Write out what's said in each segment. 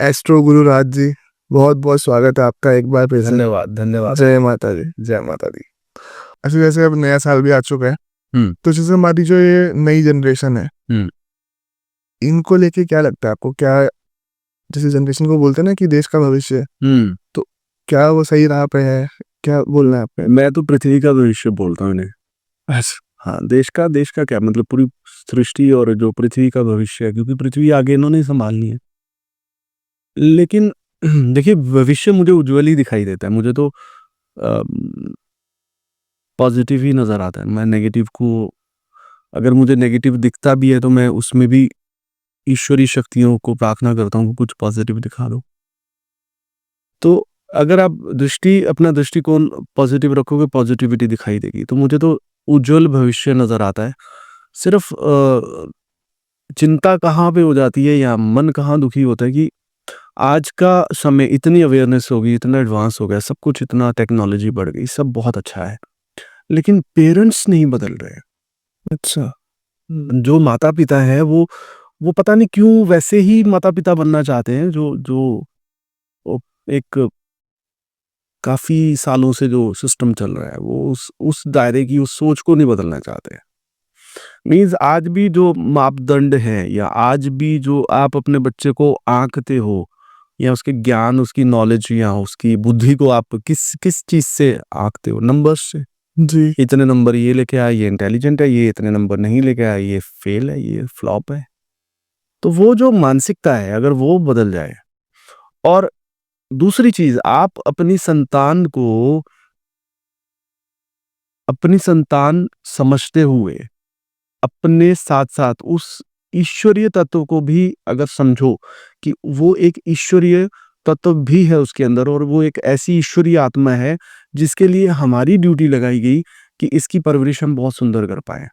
Astro गुरु राज जी, बहुत बहुत स्वागत है आपका एक बार फिर से। धन्यवाद धन्यवाद। जय माता दी, जय माता दी। ऐसे जैसे अब नया साल भी आ चुका है, हम्म तो जैसे हमारी जो ये नई जनरेशन है, हम्म इनको लेके क्या लगता है आपको? क्या जैसे जनरेशन को बोलते हैं ना कि देश का भविष्य है, हम्म तो क्या वो सही राह पे है? क्या बोलना है आपने? मैं तो पृथ्वी का भविष्य बोलता हूँ इन्हें। अच्छा। हाँ, देश का क्या मतलब, पूरी सृष्टि और जो पृथ्वी का भविष्य है, क्योंकि पृथ्वी आगे इन्होंने ही संभालनी है। लेकिन देखिए, भविष्य मुझे उज्जवल ही दिखाई देता है। मुझे तो पॉजिटिव ही नजर आता है। मैं नेगेटिव को, अगर मुझे नेगेटिव दिखता भी है तो मैं उसमें भी ईश्वरी शक्तियों को प्रार्थना करता हूँ कि कुछ पॉजिटिव दिखा दो। तो अगर आप अपना दृष्टिकोण पॉजिटिव रखोगे, पॉजिटिविटी दिखाई देगी। तो मुझे तो उज्जवल भविष्य नजर आता है। सिर्फ चिंता कहाँ पे हो जाती है या मन कहाँ दुखी होता है कि आज का समय इतनी अवेयरनेस हो गई, इतना एडवांस हो गया, सब कुछ इतना टेक्नोलॉजी बढ़ गई, सब बहुत अच्छा है, लेकिन पेरेंट्स नहीं बदल रहे। अच्छा। जो माता पिता है वो पता नहीं क्यों वैसे ही माता पिता बनना चाहते हैं, जो जो वो एक काफ़ी सालों से जो सिस्टम चल रहा है, वो उस दायरे की उस सोच को नहीं बदलना चाहते हैं। मीन्स आज भी जो मापदंड है, या आज भी जो आप अपने बच्चे को आंकते हो, या उसके ज्ञान, उसकी नॉलेज या उसकी बुद्धि को आप किस किस चीज़ से आंकते हो? नंबर्स से। जी। इतने नंबर ये लेके आया, ये इंटेलिजेंट है, ये इतने नंबर नहीं लेके आया, ये फेल है, ये फ्लॉप है। तो वो जो मानसिकता है, अगर वो बदल जाए। और दूसरी चीज़, आप अपनी संतान समझते हुए अपने साथ-साथ उस ईश्वरीय तत्व को भी अगर समझो कि वो एक ईश्वरीय तत्व भी है उसके अंदर, और वो एक ऐसी ईश्वरीय आत्मा है जिसके लिए हमारी ड्यूटी लगाई गई कि इसकी परवरिश हम बहुत सुंदर कर पाएँ।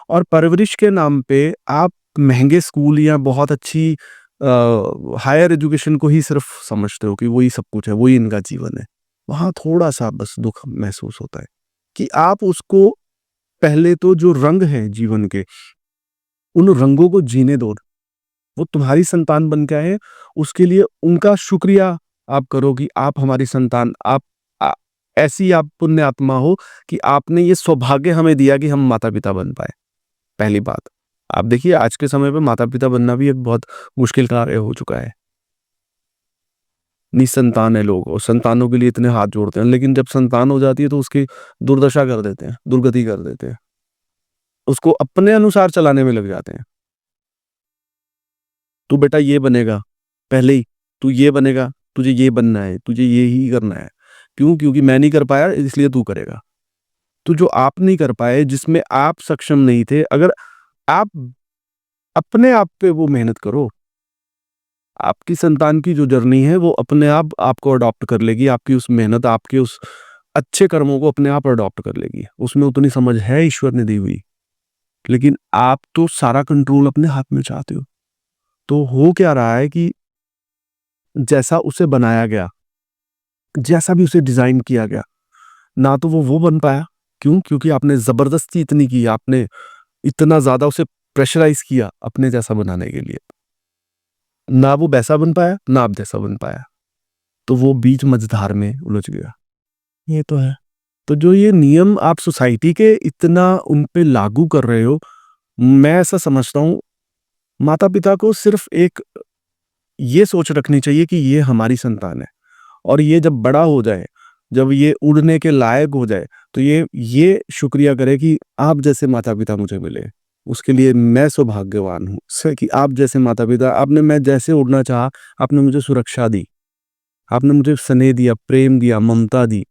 और परवरिश के नाम पे आप महँगे स्कूल या बहुत अच्छी हायर एजुकेशन को ही सिर्फ़ समझते हो कि वही सब कुछ है, वही इनका जीवन है। वहाँ थोड़ा-सा बस दुःख महसूस होता है कि आप उसको, पहले तो जो रंग हैं जीवन के, उन रंगों को जीने दो। वो तुम्हारी संतान बन के आए हैं, उसके लिए उनका शुक्रिया आप करो कि आप हमारी संतान, ऐसी आप पुण्य आत्मा हो कि आपने ये सौभाग्य हमें दिया कि हम माता-पिता बन पाए, पहली बात। आप देखिए, आज के समय पे माता-पिता बनना भी एक बहुत मुश्किल कार्य हो चुका है। निसंतान है लोग और संतानों के लिए इतने हाथ जोड़ते हैं, लेकिन जब संतान हो जाती है तो उसकी दुर्दशा कर देते हैं, दुर्गति कर देते हैं। उसको अपने अनुसार चलाने में लग जाते हैं। तू बेटा ये बनेगा, पहले ही तू ये बनेगा, तुझे ये बनना है, तुझे ये ही करना है। क्यों? क्योंकि मैं नहीं कर पाया इसलिए तू करेगा। तो जो आप नहीं कर पाए, जिसमें आप सक्षम नहीं थे, अगर आप अपने आप पे वो मेहनत करो, आपकी संतान की जो जर्नी है वो अपने आप आपको अडॉप्ट कर लेगी। आपकी उस मेहनत, आपके उस अच्छे कर्मों को अपने आप अडॉप्ट कर लेगी। उसमें उतनी समझ है ईश्वर ने दी हुई, लेकिन आप तो सारा कंट्रोल अपने हाथ में चाहते हो। तो हो क्या रहा है कि जैसा उसे बनाया गया, जैसा भी उसे डिज़ाइन किया गया, ना तो वो बन पाया। क्यों? क्योंकि आपने ज़बरदस्ती इतनी की, आपने इतना ज़्यादा उसे प्रेशराइज़ किया अपने जैसा बनाने के लिए। ना वो वैसा बन पाया, ना आप जैसा बन पाया। तो वो बीच मझधार में उलझ गया। ये तो है। तो जो ये नियम आप सोसाइटी के इतना उन पे लागू कर रहे हो, मैं ऐसा समझता हूँ, माता-पिता को सिर्फ़ एक ये सोच रखनी चाहिए कि ये हमारी संतान है, और ये जब बड़ा हो जाए, जब ये उड़ने के लायक हो जाए, तो ये शुक्रिया करे कि आप जैसे माता-पिता मुझे मिले। उसके लिए मैं सौभाग्यवान हूँ से कि आप जैसे माता-पिता, आपने, मैं जैसे उड़ना चाहा, आपने मुझे सुरक्षा दी, आपने मुझे स्नेह दिया, प्रेम दिया, ममता दी,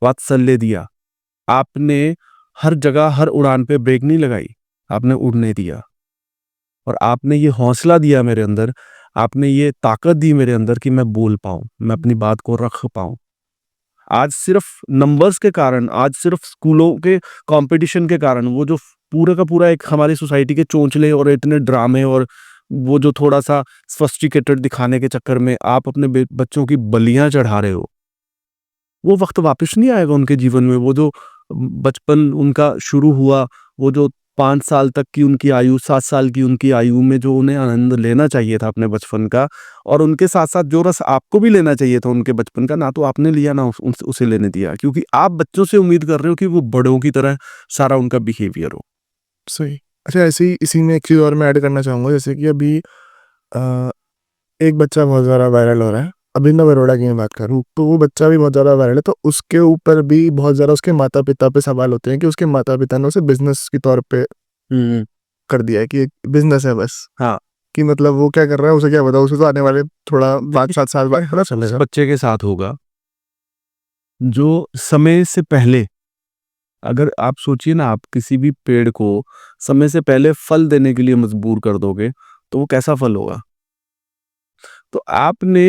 वात्सल्य दिया। आपने हर जगह, हर उड़ान पे ब्रेक नहीं लगाई, आपने उड़ने दिया। और आपने ये हौसला दिया मेरे अंदर, आपने ये ताकत दी मेरे अंदर कि मैं बोल पाऊँ, मैं अपनी बात को रख पाऊँ। आज सिर्फ़ नंबर्स के कारण, आज सिर्फ़ स्कूलों के कॉम्पिटिशन के कारण, वो जो पूरा का पूरा एक हमारी सोसाइटी के चोंचले और इतने ड्रामे, और वो जो थोड़ा-सा सोफिस्टिकेटेड दिखाने के चक्कर में आप अपने बच्चों की बलियाँ चढ़ा रहे हो, वो वक़्त वापस नहीं आएगा उनके जीवन में। वो जो बचपन उनका शुरू हुआ, वो जो 5 साल तक की उनकी आयु, 7 साल की उनकी आयु में जो उन्हें आनंद लेना चाहिए था अपने बचपन का, और उनके साथ-साथ जो रस आपको भी लेना चाहिए था उनके बचपन का, ना तो आपने लिया, ना उसे लेने दिया। क्योंकि आप बच्चों से उम्मीद कर रहे हो कि वो बड़ों की तरह सारा उनका बिहेवियर हो। सही। अच्छा, ऐसे ही इसी में एक चीज़ और मैं ऐड करना चाहूँगा, जैसे कि अभी अ, एक बच्चा बहुत ज़्यादा वायरल हो रहा है। अभिनव अरोड़ा की मैं बात करूँ, तो वो बच्चा भी बहुत ज़्यादा वायरल है, तो उसके ऊपर भी बहुत ज़्यादा उसके माता-पिता पे सवाल होते हैं कि उसके माता-पिता ने उसे बिज़नेस के तौर पे हुँ, कर दिया है कि एक बिज़नेस है बस। हाँ। कि मतलब वो क्या कर रहा है, उसे क्या पता, उसे तो आने वाले थोड़ा 5-7 साल बाद पता उस चलेगा। बच्चे के साथ होगा, जो समय से पहले, अगर आप सोचिए ना, आप किसी भी पेड़ को समय से पहले फल देने के लिए मजबूर कर दोगे, तो वो कैसा फल होगा? तो आपने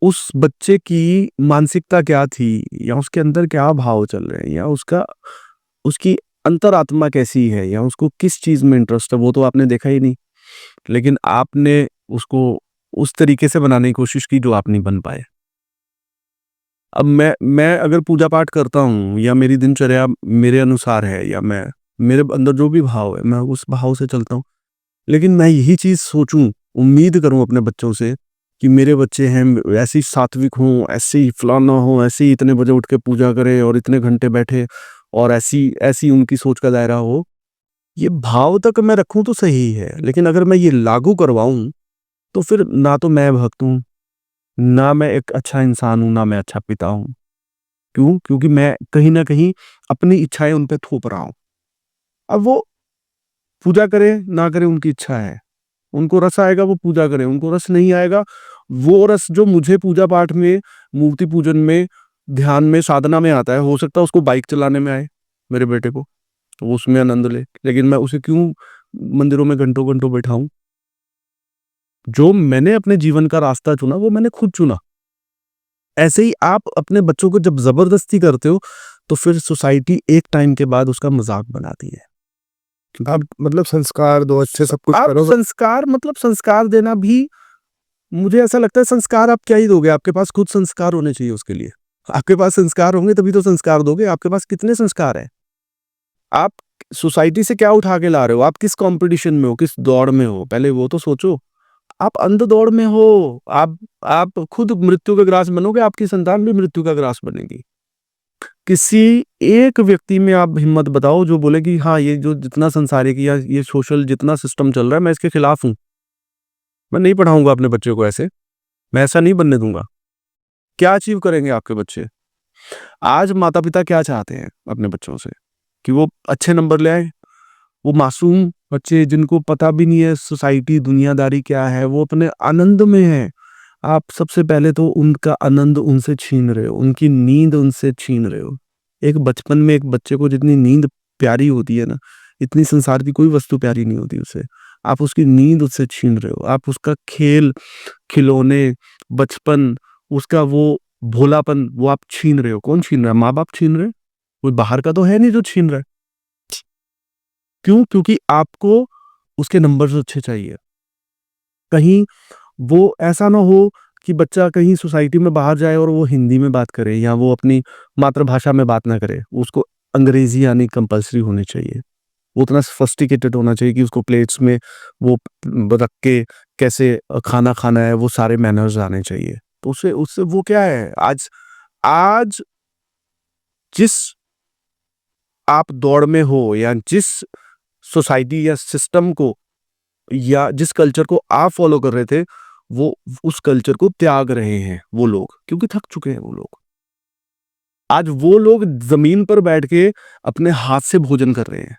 उस बच्चे की मानसिकता क्या थी, या उसके अंदर क्या भाव चल रहे हैं, या उसकी अंतरात्मा कैसी है, या उसको किस चीज़ में इंटरेस्ट है, वो तो आपने देखा ही नहीं। लेकिन आपने उसको उस तरीके से बनाने की कोशिश की जो आप नहीं बन पाए। अब मैं अगर पूजा-पाठ करता हूँ, या मेरी दिनचर्या मेरे अनुसार है, या मेरे अंदर जो भी भाव है, मैं उस भाव से चलता हूँ। लेकिन मैं यही चीज़ सोचूँ, उम्मीद करूँ अपने बच्चों से कि मेरे बच्चे हैं, ऐसे ही सात्विक हों, ऐसे ही फलाना हो, ऐसे ही इतने बजे उठ के पूजा करें और इतने घंटे बैठे, और ऐसी ऐसी उनकी सोच का दायरा हो। ये भाव तक मैं रखूँ तो सही है, लेकिन अगर मैं ये लागू करवाऊँ, तो फिर ना तो मैं भक्त हूँ, ना मैं एक अच्छा इंसान हूँ, ना मैं अच्छा पिता हूँ। क्यों? क्योंकि मैं कहीं न कहीं अपनी इच्छाएँ उन पे थोप रहा हूँ। अब वो पूजा करें, ना करें, उनकी इच्छा है। उनको रस आएगा वो पूजा करें, उनको रस नहीं आएगा, वो रस जो मुझे पूजा-पाठ में, मूर्ति पूजन में, ध्यान में, साधना में आता है, हो सकता है उसको बाइक चलाने में आए, मेरे बेटे को, तो वो उसमें आनंद ले। लेकिन मैं उसे क्यों मंदिरों में घंटों-घंटों बैठाऊँ? जो मैंने अपने जीवन का रास्ता चुना, वो मैंने खुद चुना। ऐसे ही आप अपने बच्चों को जब ज़बरदस्ती करते हो, तो फिर सोसाइटी एक टाइम के बाद उसका मज़ाक बनाती है। आप मतलब संस्कार दो, अच्छे सब कुछ आप करो। संस्कार, मतलब संस्कार देना भी, मुझे ऐसा लगता है संस्कार आप क्या ही दोगे, आपके पास खुद संस्कार होने चाहिए उसके लिए। आपके पास संस्कार होंगे तभी तो संस्कार दोगे, आपके पास कितने संस्कार हैं? आप सोसाइटी से क्या उठा के ला रहे हो? आप किस कॉम्पिटिशन में हो, किस दौड़ में हो? पहले वो तो सोचो। आप अंध दौड़ में हो, आप खुद मृत्यु का ग्रास बनोगे, आपकी संतान भी मृत्यु का ग्रास बनेगी। किसी एक व्यक्ति में आप हिम्मत बताओ जो बोले कि हाँ, ये जो जितना सांसारिक या ये सोशल जितना सिस्टम चल रहा है, मैं इसके खिलाफ हूँ। मैं नहीं पढ़ाऊँगा अपने बच्चे को ऐसे, मैं ऐसा नहीं बनने दूँगा। क्या अचीव करेंगे आपके बच्चे? आज माता-पिता क्या चाहते हैं अपने बच्चों से? कि वो अच्छे नंबर ले आएँ। वो मासूम बच्चे जिनको पता भी नहीं है सोसाइटी, दुनियादारी क्या है, वो अपने आनंद में हैं। आप सबसे पहले तो उनका आनंद उनसे छीन रहे हो, उनकी नींद उनसे छीन रहे हो। एक बचपन में एक बच्चे को जितनी नींद प्यारी होती है ना, इतनी संसार की कोई वस्तु प्यारी नहीं होती उसे। आप उसकी नींद उससे छीन रहे हो। आप उसका खेल, खिलौने, बचपन, उसका वो भोलापन, वो आप छीन रहे हो। कौन छीन रहा है? माँ-बाप छीन रहे हैं। कोई बाहर का तो है नहीं जो छीन रहा है। क्यों? क्योंकि आपको उसके नंबर्स अच्छे चाहिए। कहीं वो ऐसा ना हो कि बच्चा कहीं सोसाइटी में बाहर जाए और वो हिंदी में बात करे, या वो अपनी मातृभाषा में बात ना करे। उसको अंग्रेज़ी आनी कंपल्सरी होनी चाहिए। वो उतना सोफ़िस्टिकेटेड होना चाहिए कि उसको प्लेट्स में वो रख के कैसे खाना खाना है, वो सारे मैनर्स आने चाहिए। तो उससे उससे वो क्या है, आज आज जिस आप दौड़ में हो, या जिस सोसाइटी या सिस्टम को, या जिस कल्चर को आप फॉलो कर रहे थे, वो उस कल्चर को त्याग रहे हैं वो लोग, क्योंकि थक चुके हैं वो लोग। आज वो लोग ज़मीन पर बैठ के अपने हाथ से भोजन कर रहे हैं।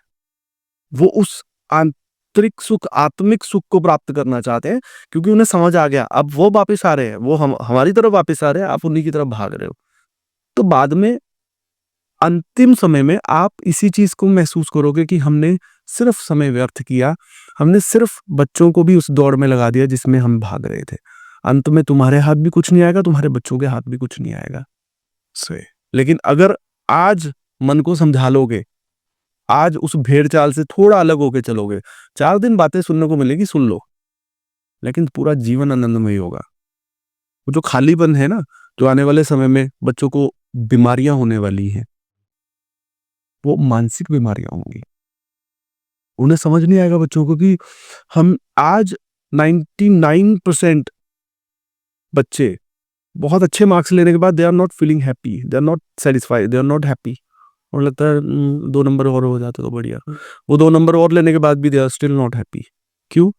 वो उस आंतरिक सुख, आत्मिक सुख को प्राप्त करना चाहते हैं, क्योंकि उन्हें समझ आ गया, अब वो वापस आ रहे हैं, वो हम हमारी तरफ वापस आ रहे हैं, आप उन्हीं की तरफ भाग रहे हो। तो बाद में अंतिम समय में आप इसी चीज़ को महसूस करोगे कि हमने सिर्फ समय व्यर्थ किया, हमने सिर्फ बच्चों को भी उस दौड़ में लगा दिया जिसमें हम भाग रहे थे। अंत में तुम्हारे हाथ भी कुछ नहीं आएगा, तुम्हारे बच्चों के हाथ भी कुछ नहीं आएगा। सही। लेकिन अगर आज मन को समझा लोगे, आज उस भेड़-चाल से थोड़ा अलग होके चलोगे, 4 दिन बातें सुनने को मिलेगी, सुन लो, लेकिन पूरा जीवन आनंदमयी होगा। वो जो खालीपन है ना, जो आने वाले समय में बच्चों को बीमारियाँ होने वाली हैं, वो मानसिक बीमारियाँ होंगी। उन्हें समझ नहीं आएगा बच्चों को कि हम आज 99% बच्चे बहुत अच्छे मार्क्स लेने के बाद they are not feeling happy, they are not satisfied, they are not happy. और लगता है 2 नंबर और हो जाते तो बढ़िया। वो 2 नंबर और लेने के बाद भी they are still not happy. क्यों?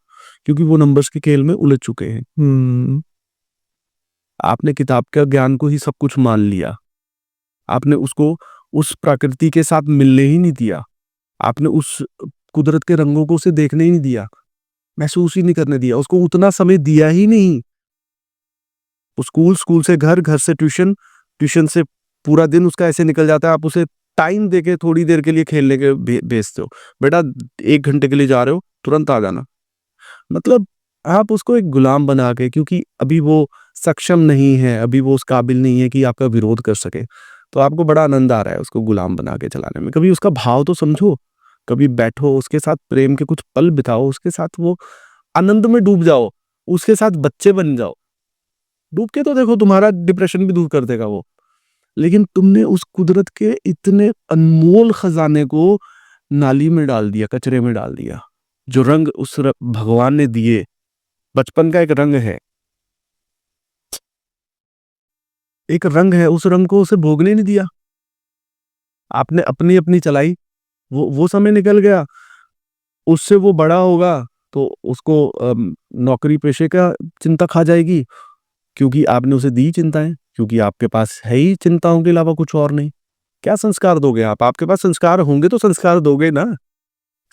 क्योंकि वो नंबर्स के खेल में उलझ चुके हैं। आपने किताब के ज्ञान को ही सब कुछ मान लिया। आपने उसको उस प्रकृति के साथ मिलने ही नहीं दिया। आपने उस कुदरत के रंगों को उसे देखने ही नहीं दिया, महसूस ही नहीं करने दिया, उसको उतना समय दिया ही नहीं। वो स्कूल से घर, घर से ट्यूशन, ट्यूशन से पूरा दिन उसका ऐसे निकल जाता है, आप उसे टाइम देके थोड़ी देर के लिए खेलने के भेजते हो। बेटा 1 घंटे के लिए जा रहे हो, तुरंत आ जाना। मतलब आप उसको एक गुलाम बना के, क्योंकि अभी वो सक्षम नहीं है, अभी वो उस काबिल नहीं है कि आपका विरोध कर सके, तो आपको बड़ा आनंद आ रहा है उसको गुलाम बना के चलाने में। कभी उसका भाव तो समझो, कभी बैठो उसके साथ, प्रेम के कुछ पल बिताओ उसके साथ, वो आनंद में डूब जाओ, उसके साथ बच्चे बन जाओ। डूब के तो देखो, तुम्हारा डिप्रेशन भी दूर कर देगा वो। लेकिन तुमने उस कुदरत के इतने अनमोल खजाने को नाली में डाल दिया, कचरे में डाल दिया। जो रंग उस भगवान ने दिए, बचपन का एक रंग है, एक रंग है, उस रंग को उसे भोगने नहीं दिया। आपने अपनी अपनी चलाई, वो समय निकल गया। उससे वो बड़ा होगा तो उसको नौकरी पेशे का चिंता खा जाएगी, क्योंकि आपने उसे दी चिंताएं, क्योंकि आपके पास है ही चिंताओं के अलावा कुछ और नहीं। क्या संस्कार दोगे आप? आपके पास संस्कार होंगे तो संस्कार दोगे ना।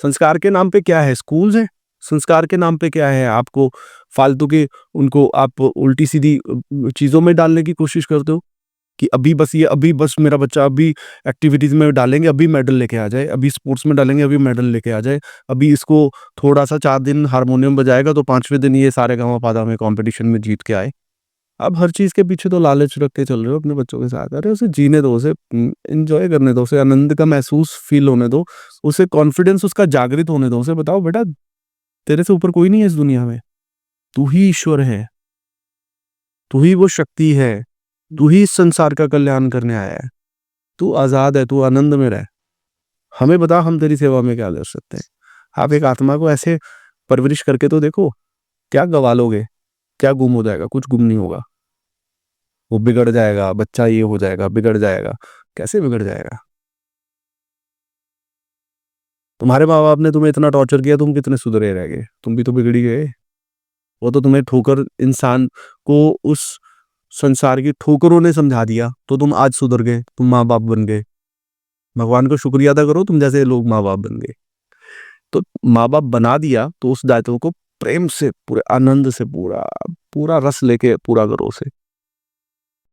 संस्कार के नाम पे क्या है? स्कूल्स है। संस्कार के नाम पे क्या है? आपको फालतू के, उनको आप उल्टी सीधी चीजों में डालने की कोशिश करते हो कि अभी बस ये, अभी बस मेरा बच्चा अभी एक्टिविटीज में डालेंगे, अभी मेडल लेके आ जाए, अभी स्पोर्ट्स में डालेंगे, अभी मेडल लेके आ जाए, अभी इसको थोड़ा सा 4 दिन हारमोनियम बजाएगा तो 5वें दिन ये सारे गाँव पादा में कंपटीशन में जीत के आए। आप हर चीज के पीछे तो लालच रख के चल रहे हो अपने बच्चों के साथ। अरे उसे जीने दो, उसे एंजॉय करने दो, उसे आनंद का महसूस फील होने दो, उसे कॉन्फिडेंस उसका जागृत होने दो। उसे बताओ बेटा, तेरे से ऊपर कोई नहीं है इस दुनिया में, तू ही ईश्वर है, तू ही वो शक्ति है, तू ही इस संसार का कल्याण करने आया है, तू आजाद है, तू आनंद में रह। हमें बता, हम तेरी सेवा में क्या कर सकते हैं। आप एक आत्मा को ऐसे परवरिश करके तो देखो, क्या गवा लोगे? क्या गुम हो जाएगा? कुछ गुम नहीं होगा। वो बिगड़ जाएगा, बच्चा ये हो जाएगा, बिगड़ जाएगा। कैसे बिगड़ जाएगा? तुम्हारे माँ बाप ने तुम्हें इतना टॉर्चर किया, तुम कितने सुधरे रह गए? तुम भी तो बिगड़ ही गए। वो तो तुम्हें ठोकर, इंसान को उस संसार की ठोकरों ने समझा दिया, तो तुम आज सुधर गए, तुम माँ बाप बन गए। भगवान को शुक्रिया अदा करो, तुम जैसे लोग माँ बाप बन गए। तो माँ बाप बना दिया तो उस दायित्व को प्रेम से, पूरे आनंद से, पूरा पूरा रस लेके पूरा करो उसे।